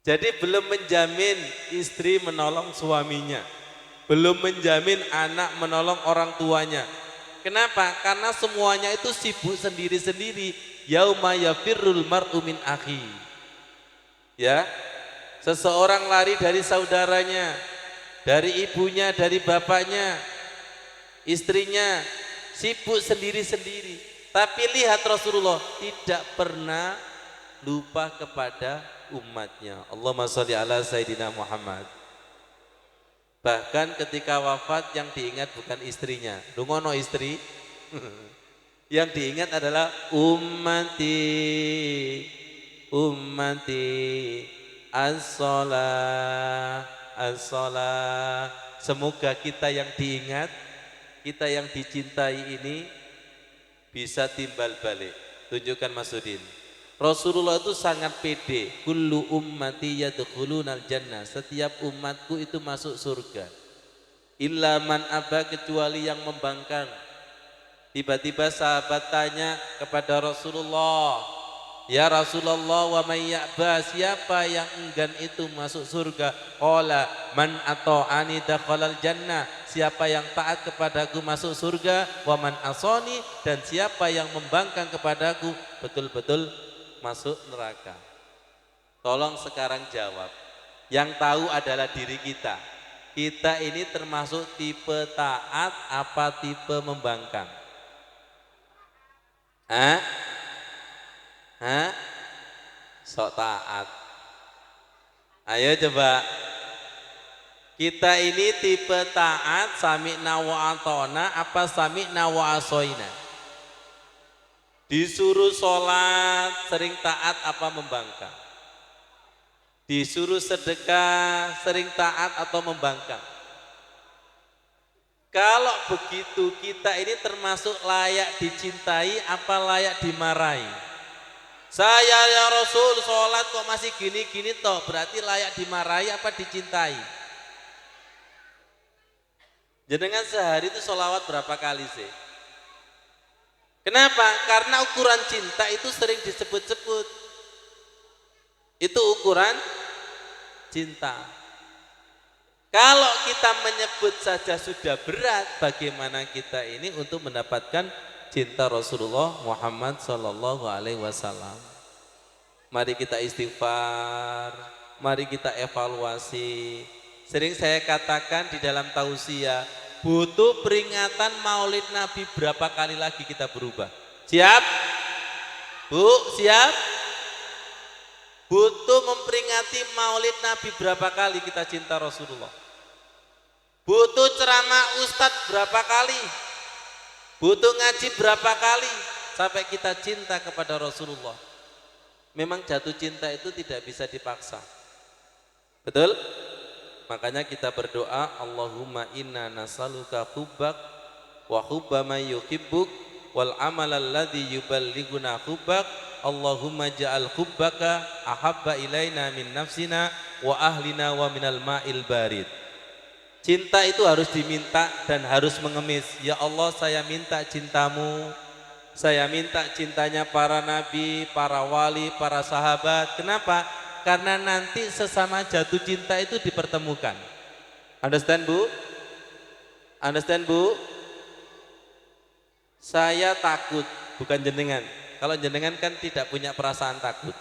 Jadi belum menjamin istri menolong suaminya, belum menjamin anak menolong orang tuanya. Kenapa? Karena semuanya itu sibuk sendiri-sendiri. Yauma yafirrul mar'u min akhi. Ya, seseorang lari dari saudaranya, dari ibunya, dari bapaknya, istrinya, sibuk sendiri-sendiri. Tapi lihat Rasulullah tidak pernah lupa kepada umatnya. Allahumma sholli ala Sayyidina Muhammad. Bahkan ketika wafat yang diingat bukan istrinya. Dungono istri. Yang diingat adalah ummati as-shalah. Semoga kita yang diingat, kita yang dicintai ini bisa timbal balik. Tunjukkan Mas Udin. Rasulullah itu sangat pede. Kullu ummati yadkhulunal jannah. Setiap umatku itu masuk surga. Illa man aba, kecuali yang membangkang. Tiba-tiba sahabat tanya kepada Rasulullah, ya Rasulullah, wa may ya'ba, siapa yang enggan itu masuk surga? Qala man ata'ani dakhalal jannah, siapa yang taat kepadaku masuk surga. Wa man asani, dan siapa yang membangkang kepadaku betul-betul masuk neraka. Tolong sekarang jawab. Yang tahu adalah diri kita. Kita ini termasuk tipe taat apa tipe membangkang? Sok taat. Ayo coba. Kita ini tipe taat sami'na wa ata'na apa sami'na wa asoina? Disuruh sholat sering taat apa membangkang? Disuruh sedekah sering taat atau membangkang? Kalau begitu kita ini termasuk layak dicintai apa layak dimarahi? Saya ya Rasul sholat kok masih gini-gini toh, berarti layak dimarahi apa dicintai? Jenengan sehari itu sholawat berapa kali sih? Kenapa? Karena ukuran cinta itu sering disebut-sebut. Itu ukuran cinta. Kalau kita menyebut saja sudah berat, bagaimana kita ini untuk mendapatkan cinta Rasulullah Muhammad Sallallahu Alaihi Wasallam? Mari kita istighfar, mari kita evaluasi. Sering saya katakan di dalam tausiah, butuh peringatan Maulid Nabi berapa kali lagi kita berubah? Siap? Bu, siap? Butuh memperingati Maulid Nabi berapa kali kita cinta Rasulullah? Butuh ceramah ustadz berapa kali? Butuh ngaji berapa kali sampai kita cinta kepada Rasulullah? Memang jatuh cinta itu tidak bisa dipaksa. Betul? Makanya kita berdoa, Allahumma inna nasaluka hubbak wa hubba man yuhibbuk wal amal alladhi yuballighuna hubbak. Allahumma ja'al hubbaka ahabba ilaina min nafsina wa ahlina wa minal ma'il barid. Cinta itu harus diminta dan harus mengemis. Ya Allah, saya minta cintamu. Saya minta cintanya para nabi, para wali, para sahabat. Kenapa? Karena nanti sesama jatuh cinta itu dipertemukan. Understand, Bu? Understand, Bu? Saya takut, bukan jenengan. Kalau jenengan kan tidak punya perasaan takut.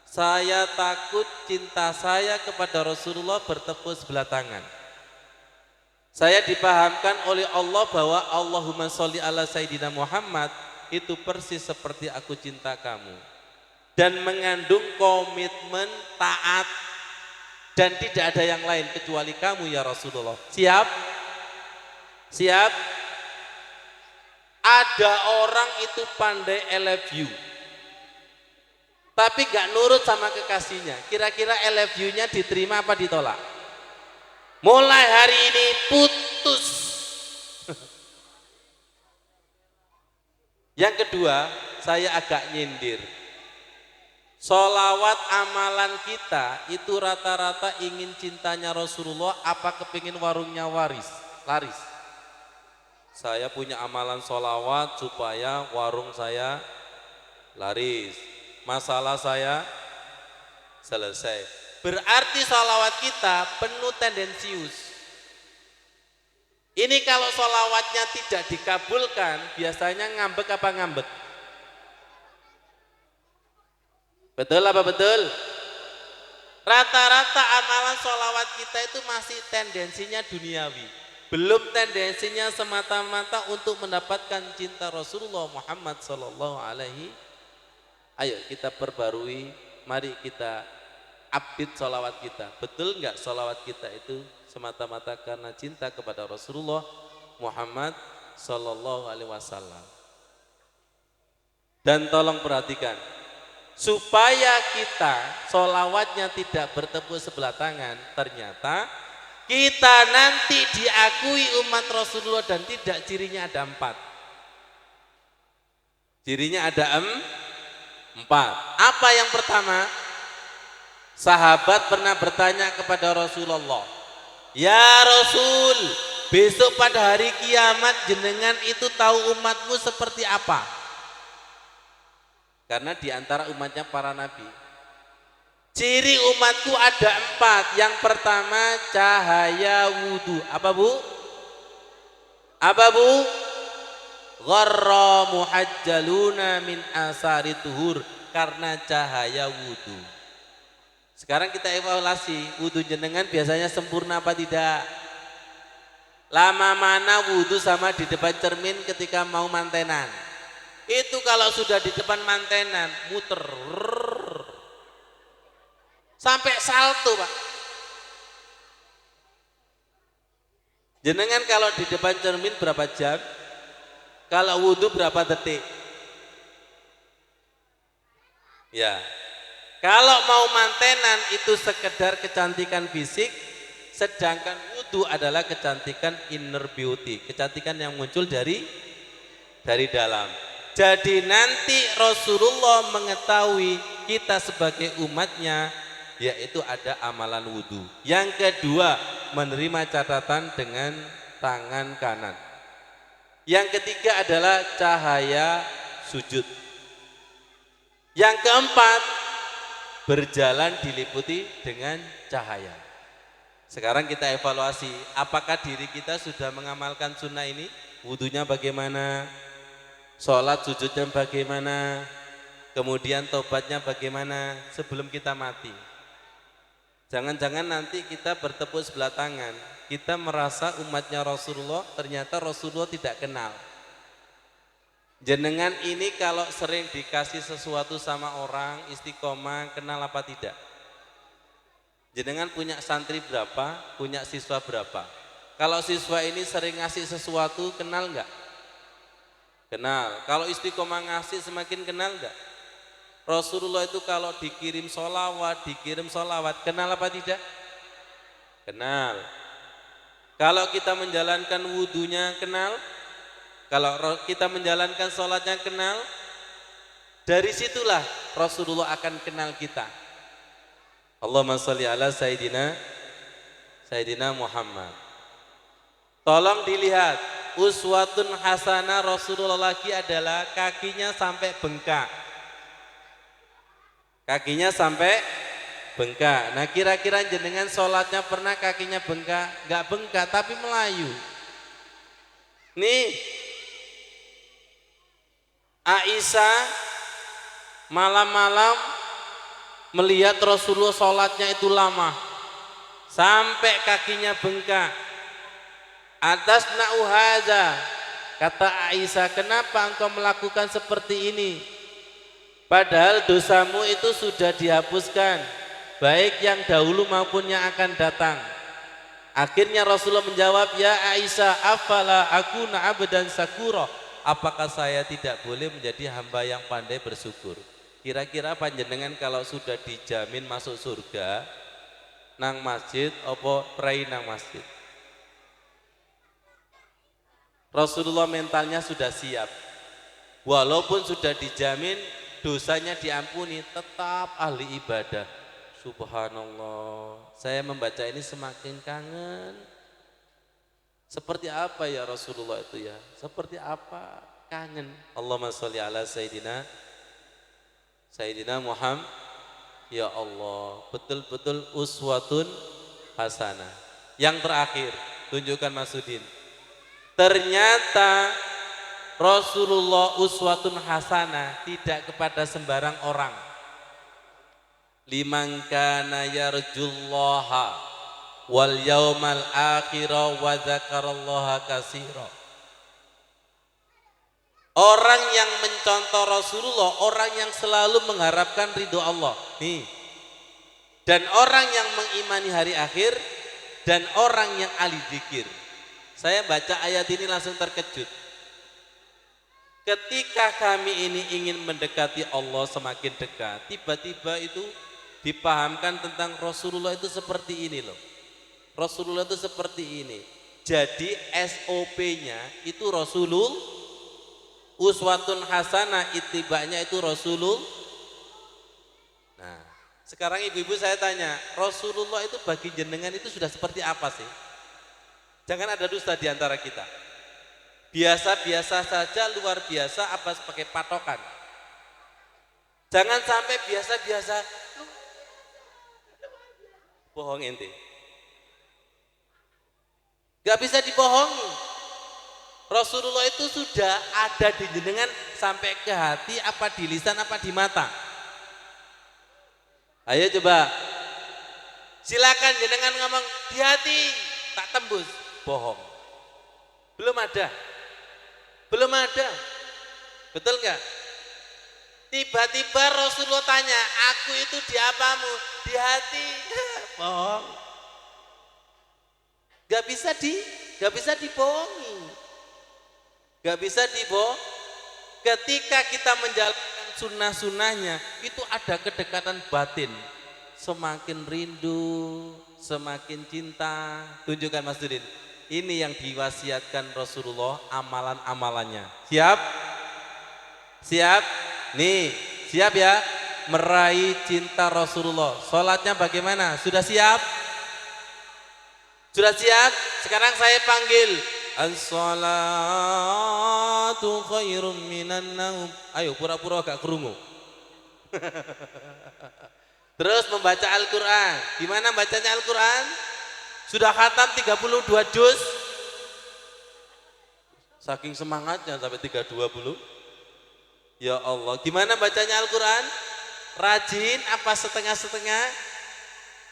Saya takut cinta saya kepada Rasulullah bertepuk sebelah tangan. Saya dipahamkan oleh Allah bahwa Allahumma sholli ala Sayyidina Muhammad itu persis seperti aku cinta kamu. Dan mengandung komitmen taat. Dan tidak ada yang lain kecuali kamu ya Rasulullah. Siap? Siap? Ada orang itu pandai I love you, tapi gak nurut sama kekasihnya. Kira-kira I love you-nya diterima apa ditolak? Mulai hari ini putus. Yang kedua, saya agak nyindir. Sholawat amalan kita itu rata-rata ingin cintanya Rasulullah apa kepingin warungnya laris. Saya punya amalan sholawat supaya warung saya laris, masalah saya selesai. Berarti sholawat kita penuh tendensius. Ini kalau sholawatnya tidak dikabulkan, biasanya ngambek apa ngambek? Betul apa betul? Rata-rata amalan sholawat kita itu masih tendensinya duniawi. Belum tendensinya semata-mata untuk mendapatkan cinta Rasulullah Muhammad Sallallahu Alaihi. Ayo kita perbarui, mari kita update sholawat kita. Betul nggak sholawat kita itu semata-mata karena cinta kepada Rasulullah Muhammad Sallallahu Alaihi Wasallam. Dan tolong perhatikan, supaya kita sholawatnya tidak bertepuk sebelah tangan, ternyata kita nanti diakui umat Rasulullah dan tidak cirinya ada 4. Cirinya ada 4. Apa yang pertama? Sahabat pernah bertanya kepada Rasulullah, ya Rasul, besok pada hari kiamat jenengan itu tahu umatmu seperti apa? Karena diantara umatnya para nabi. Ciri umatku ada 4. Yang pertama cahaya wudu. Apa Bu? Apa Bu? Gharra muhajjaluna min asari tuhur. Karena cahaya wudu. Sekarang kita evaluasi, wudu jenengan biasanya sempurna apa tidak? Lama mana wudu sama di depan cermin ketika mau mantenan? Itu kalau sudah di depan mantenan muter sampai salto, Pak. Jenengan kalau di depan cermin berapa jam? Kalau wudu berapa detik? Ya. Kalau mau mantenan itu sekedar kecantikan fisik, sedangkan wudu adalah kecantikan inner beauty, kecantikan yang muncul dari dalam. Jadi nanti Rasulullah mengetahui kita sebagai umatnya, yaitu ada amalan wudu. Yang kedua, menerima catatan dengan tangan kanan. Yang ketiga adalah cahaya sujud. Yang keempat, berjalan diliputi dengan cahaya. Sekarang kita evaluasi, apakah diri kita sudah mengamalkan sunnah ini? Wudunya bagaimana? Sholat sujudnya bagaimana? Kemudian tobatnya bagaimana sebelum kita mati? Jangan-jangan nanti kita bertepuk sebelah tangan, kita merasa umatnya Rasulullah, ternyata Rasulullah tidak kenal. Jenengan ini kalau sering dikasih sesuatu sama orang, istiqomah, kenal apa tidak? Jenengan punya santri berapa, punya siswa berapa? Kalau siswa ini sering ngasih sesuatu, kenal enggak? Kenal. Kalau istiqomah ngasih semakin kenal enggak? Rasulullah itu kalau dikirim sholawat, kenal apa tidak? Kenal. Kalau kita menjalankan wudunya, kenal. Kalau kita menjalankan sholatnya, kenal. Dari situlah Rasulullah akan kenal kita. Allahumma sholli ala Sayyidina Muhammad. Tolong dilihat, uswatun hasanah Rasulullah lagi adalah kakinya sampai bengkak. Kakinya sampai bengkak. Nah, kira-kira jenengan sholatnya pernah kakinya bengkak? Enggak bengkak, tapi melayu. Nih, Aisyah malam-malam melihat Rasulullah sholatnya itu lama, sampai kakinya bengkak. Atas na'uhaza, kata Aisyah, kenapa engkau melakukan seperti ini? Padahal dosamu itu sudah dihapuskan, baik yang dahulu maupun yang akan datang. Akhirnya Rasulullah menjawab, ya Aisyah, afala akuna abdan sakura, apakah saya tidak boleh menjadi hamba yang pandai bersyukur? Kira-kira panjenengan kalau sudah dijamin masuk surga, nang masjid apa prai nang masjid? Rasulullah mentalnya sudah siap, walaupun sudah dijamin dosanya diampuni, tetap ahli ibadah. Subhanallah, saya membaca ini semakin kangen. Seperti apa ya Rasulullah itu ya? Seperti apa? Kangen. Allahumma sholli ala Sayyidina Muhammad. Ya Allah, betul-betul uswatun hasanah. Yang terakhir, tunjukkan Mas Udin. Ternyata Rasulullah uswatun hasanah tidak kepada sembarang orang. Liman kana yarjullaha wal yaumal akhira wa dzakarallaha katsira. Orang yang mencontoh Rasulullah, orang yang selalu mengharapkan ridho Allah. Nih. Dan orang yang mengimani hari akhir dan orang yang ahli zikir. Saya baca ayat ini langsung terkejut. Ketika kami ini ingin mendekati Allah semakin dekat, tiba-tiba itu dipahamkan tentang Rasulullah itu seperti ini loh. Rasulullah itu seperti ini. Jadi SOP-nya itu Rasulullah, uswatun hasanah itibanya itu Rasulullah. Nah, sekarang ibu-ibu saya tanya, Rasulullah itu bagi jenengan itu sudah seperti apa sih? Jangan ada dusta di antara kita. Biasa-biasa saja, luar biasa, apa sebagai patokan. Jangan sampai biasa-biasa, bohong ente. Gak bisa dibohongi. Rasulullah itu sudah ada di jenengan sampai ke hati, apa di lisan, apa di mata. Ayo coba, silakan jenengan ngomong di hati, tak tembus, bohong. Belum ada. Belum ada. Betul enggak? Tiba-tiba Rasulullah tanya, aku itu di apamu? Di hati. Bohong. Gak bisa dibohongi. Gak bisa dibohong. Ketika kita menjalankan sunnah-sunnahnya, itu ada kedekatan batin. Semakin rindu, semakin cinta. Tunjukkan Mas Dudin. Ini yang diwasiatkan Rasulullah, amalan-amalannya. Siap? Siap? Nih, siap ya? Meraih cinta Rasulullah. Sholatnya bagaimana? Sudah siap? Sudah siap? Sekarang saya panggil. As-salatu khairum minan naum. Ayo pura-pura gak kerungu. Terus membaca Al-Quran. Gimana bacanya Al-Quran? Sudah khatam 32 juz. Saking semangatnya sampai 320. Ya Allah, gimana bacanya Al-Quran? Rajin apa setengah-setengah?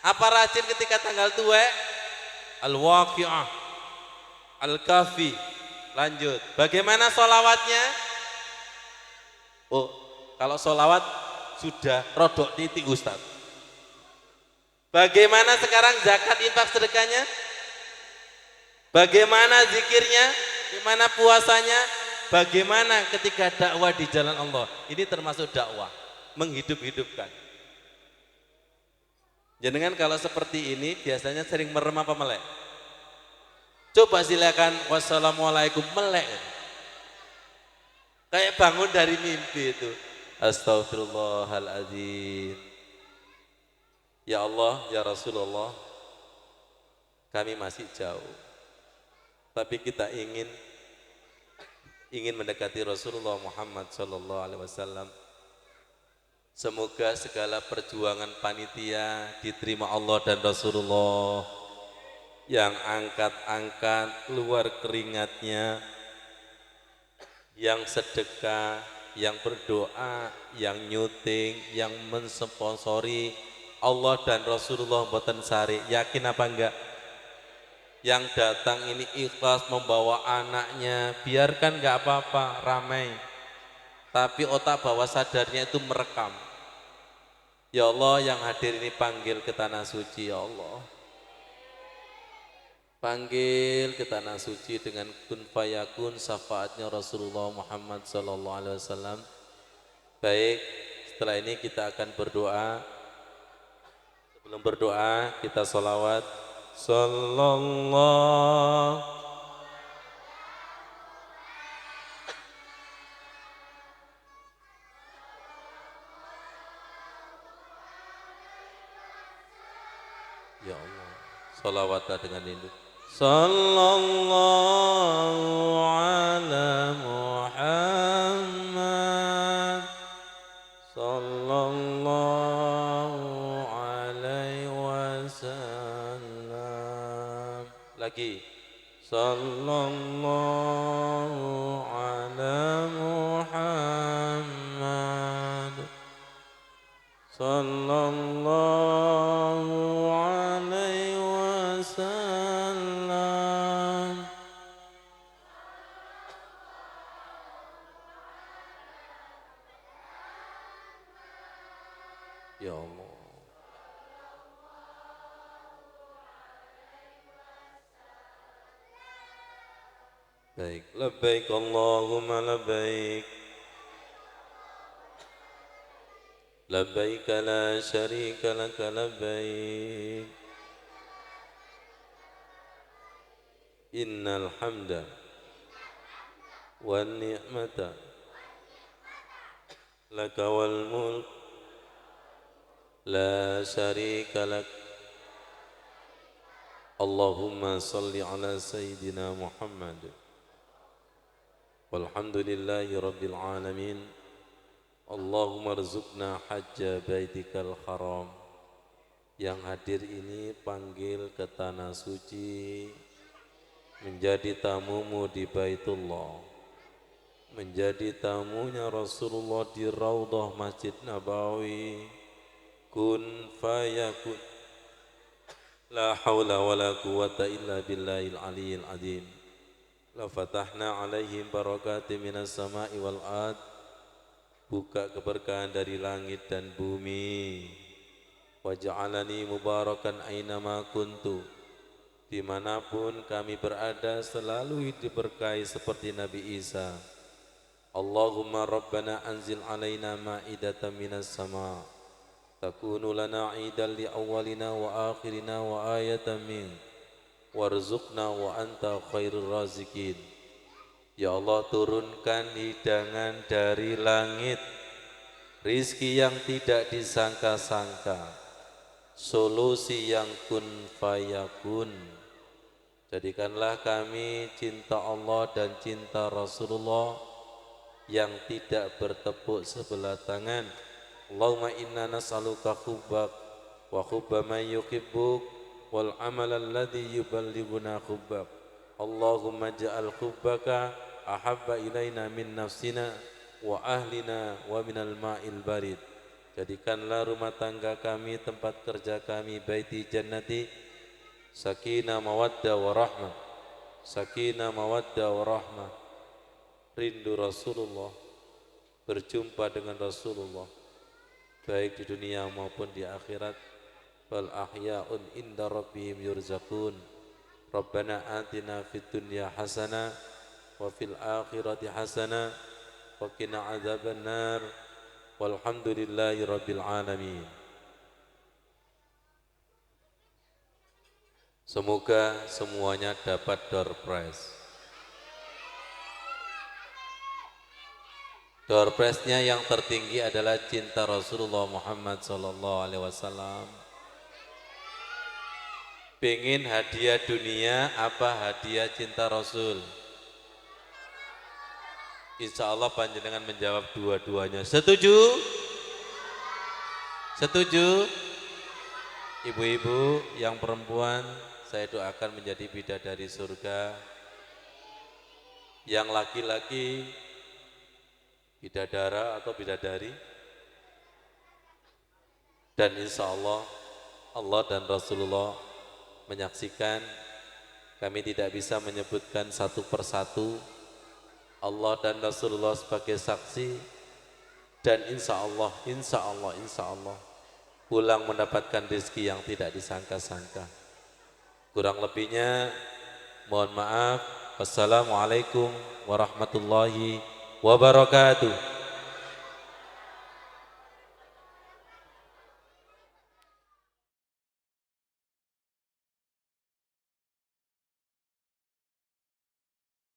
Apa rajin ketika tanggal tua? Al-Waqi'ah, Al-Kahfi. Lanjut. Bagaimana sholawatnya? Oh, kalau sholawat sudah rodok titik Ustaz. Bagaimana sekarang zakat infak sedekahnya? Bagaimana zikirnya? Bagaimana puasanya? Bagaimana ketika dakwah di jalan Allah? Ini termasuk dakwah, menghidup-hidupkan. Jenengan kalau seperti ini biasanya sering merem apa melek? Coba silakan, wassalamualaikum, melek. Kayak bangun dari mimpi itu. Astaghfirullahaladzim. Ya Allah, ya Rasulullah, kami masih jauh. Tapi kita ingin mendekati Rasulullah Muhammad sallallahu alaihi wasallam. Semoga segala perjuangan panitia diterima Allah dan Rasulullah. Yang angkat-angkat keluar keringatnya, yang sedekah, yang berdoa, yang nyuting, yang mensponsori, Allah dan Rasulullah mboten sari. Yakin apa enggak? Yang datang ini ikhlas membawa anaknya, biarkan enggak apa-apa, ramai. Tapi otak bawah sadarnya itu merekam. Ya Allah, yang hadir ini panggil ke tanah suci, ya Allah. Panggil ke tanah suci dengan kun fayakun syafaatnya Rasulullah Muhammad sallallahu alaihi wasallam. Baik, setelah ini kita akan berdoa. Sebelum berdoa kita sholawat. Sallallahu. Ya Allah, sholawatlah dengan induk. Sallallahu ala Muhammad. Sallallahu alaihi wasallam. Lagi. Sallallahu ala Muhammad. Sallallahu alaihi wasallam. Ya Allah. Baik, labbaik Allahumma labbaik. Labbaik la syarika laka labbaik. Innal hamda wan ni'mata laka wal mulk la syarika lak. Allahumma salli ala sayyidina Muhammad. Walhamdulillahi rabbil alamin. Allahumma rzuqna hajja baitikal haram. Yang hadir ini panggil ke tanah suci, menjadi tamumu di Baitullah, menjadi tamunya Rasulullah di Raudhah Masjid Nabawi. Kun fayakun. La haula wa la quwata illa billahil aliyil azim. La fatahna alaihim barakati minas sama'i wal ard. Buka keberkahan dari langit dan bumi. Waj'alani mubarakan ainama kuntu. Dimanapun kami berada selalu diberkahi seperti Nabi Isa. Allahumma rabbana anzil alaina ma'idatan minas sama' takunu lana idan li awwalina wa akhirina wa ayatan min warzuqna wa anta khairur razikin. Ya Allah, turunkan hidangan dari langit, rizki yang tidak disangka-sangka, solusi yang kun fayakun, Jadikanlah kami cinta Allah dan cinta Rasulullah yang tidak bertepuk sebelah tangan. Allahumma inna nas'aluka hubbak wa hubba man yuhibbuk wal amal alladhi yuballighuna hubbak. Allahumma ja'al hubbaka ahabba ilaina min nafsina wa ahlina wa minal ma'il barid. Jadikanlah rumah tangga kami, tempat kerja kami, baiti jannati sakinah mawaddah warahmah, sakinah mawaddah warahmah, rindu Rasulullah, berjumpa dengan Rasulullah baik di dunia maupun di akhirat. Wal ahya'un inda rabbihim yurzaqun. Rabbana atina fid dunya hasanah wa fil akhirati hasanah wa qina adzabannar. Walhamdulillahi rabbil alamin. Semoga semuanya dapat door prize. Door prize-nya yang tertinggi adalah cinta Rasulullah Muhammad SAW. Pengen hadiah dunia apa hadiah cinta Rasul? Insya Allah panjenengan menjawab dua-duanya. Setuju? Setuju? Ibu-ibu yang perempuan, saya doakan menjadi bidadari surga. Yang laki-laki bidadara atau bidadari. Dan insya Allah, Allah dan Rasulullah menyaksikan. Kami tidak bisa menyebutkan satu persatu. Allah dan Rasulullah sebagai saksi. Dan insya Allah, insya Allah, insya Allah pulang mendapatkan rezeki yang tidak disangka-sangka. Kurang lebihnya mohon maaf. Wassalamualaikum warahmatullahi wabarakatuh.